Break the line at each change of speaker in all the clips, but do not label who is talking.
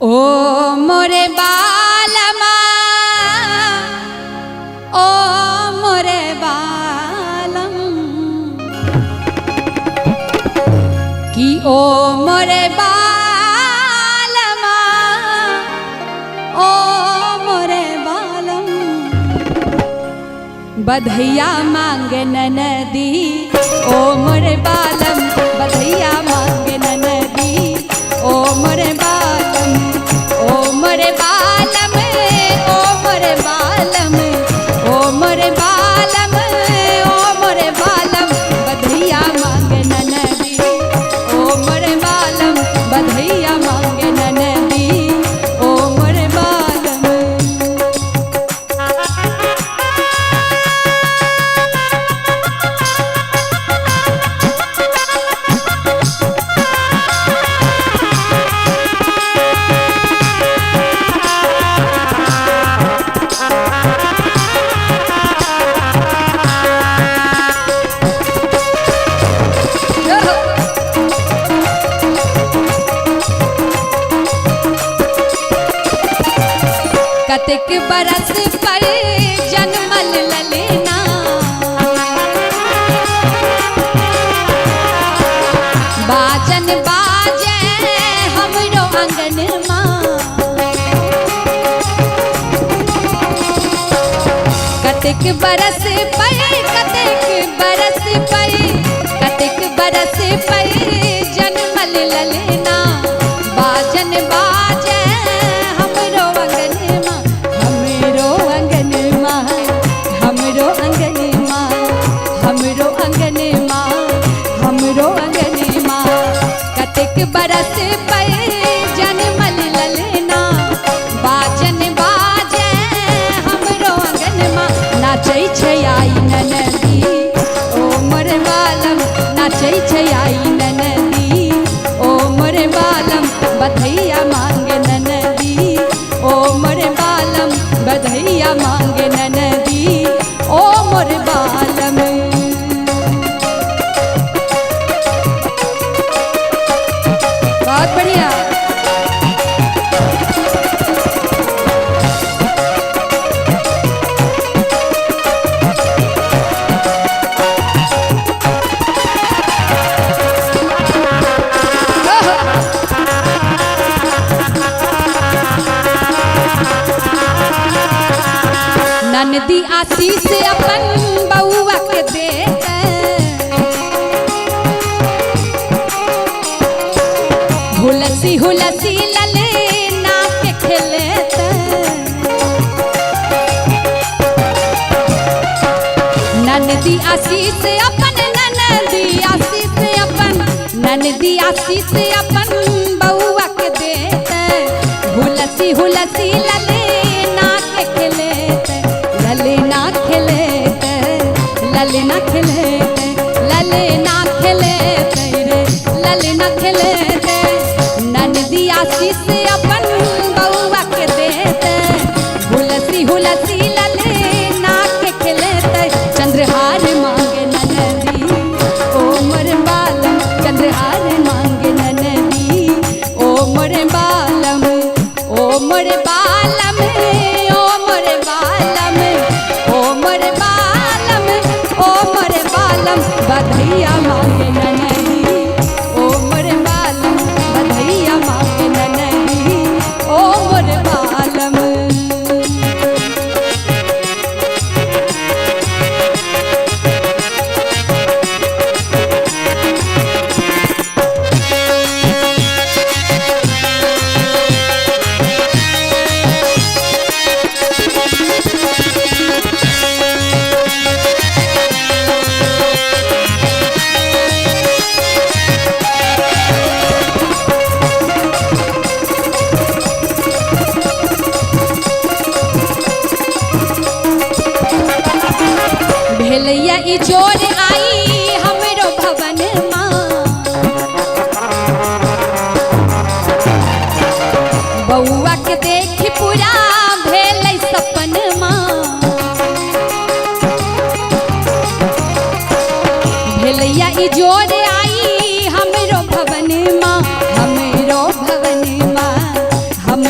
ओ मोरे बालमा ओ मोरे बालम कि ओ मोरे बालमा ओ मोरे बालम बधैया मांगे ननदी ओ मोरे बालम बधैया मांगे ननदी ओ मोरे बालम ओ मोरे बालम ओ मोरे बालम ओ मोरे बालम ओ मोरे बालम बधैया मांगे ननदी ओ मोरे बालम बधैया मांगे ननदी ओ मोरे बालम। कतेक बरस पर जन्मल ललना बाजन बाजे हमरो अंगन माँ कतेक बरस पर जन्मल ललना बाजन बाजे हमरो अंगन माँ हमरो अंगन माँ हमरो अंगन माँ हमरो अंगन माँ हमरो अंगन माँ कतेक बरस पर जन्मल ललना बाजन बाजे हमरो अंगन माँ नाचै छै आई ननदी ओ मोर बालम नाचै छै आई ननदी ओ मोर बालम बधैया मांगे ननदी ओ मोर बालम बधैया मांगे ननदी ओ मोर बालम। बहुत बढ़िया। ननदी आशीष अपन बउआ के देते हुलसी हुलसी ललना के खेलते ननदी आशीष अपन बउआ के देते हुलसी हुलसी ललना के खेलते ललना खेलते ललना खेलते ललना खेलते रे ललना खेलते ननदी आशीष अपन बउआ के देते हुलसी हुलसी ललना के खेलते चंद्रहार मांगे ननदी ओ मोर बालम चंद्रहार मांगे ननदी ओ मोर बालम ओ मोर बालम ओ मोर बालम ओ मोर बालम ओ मोर बालम बधैया मांगे ननदी ओ मोर बालम बधैया मांगे ननदी ओ मोर बालम। भेलैया ई जोर आई हमरो भवन माँ बउआ के देख पूरा भेलै सपन माँ भेलैया ई जोर आई हमरो भवन माँ हमरो भवन माँ हम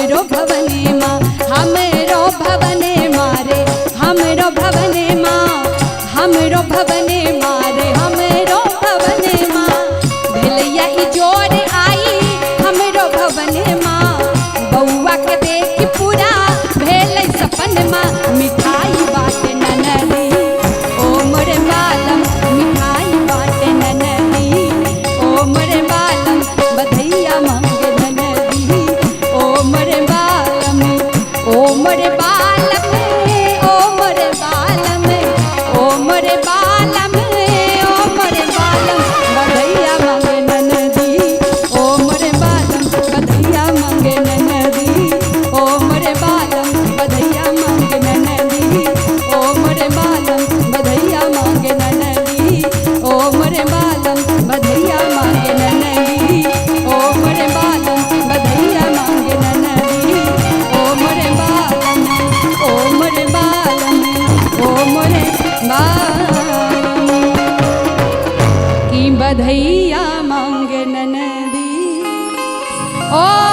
मोरे बालम ओ मोरे बालम ओ मोरे बालम ओ मोरे बालम बधैया मांगे ननदी ओ मोरे बालम बधैया मांगे ननदी ओ मोरे बालम बधैया मांगे ननदी ओ मोरे बालम बधैया मांगे ननदी ओ मोरे बालम बधैया मांगे ननदी ओ मोरे बालम बधैया मांगे ननदी ओ मोरे बालम ओ मोरे बालम ओ मोरे बालम की बधैया मांगे ननदी ओ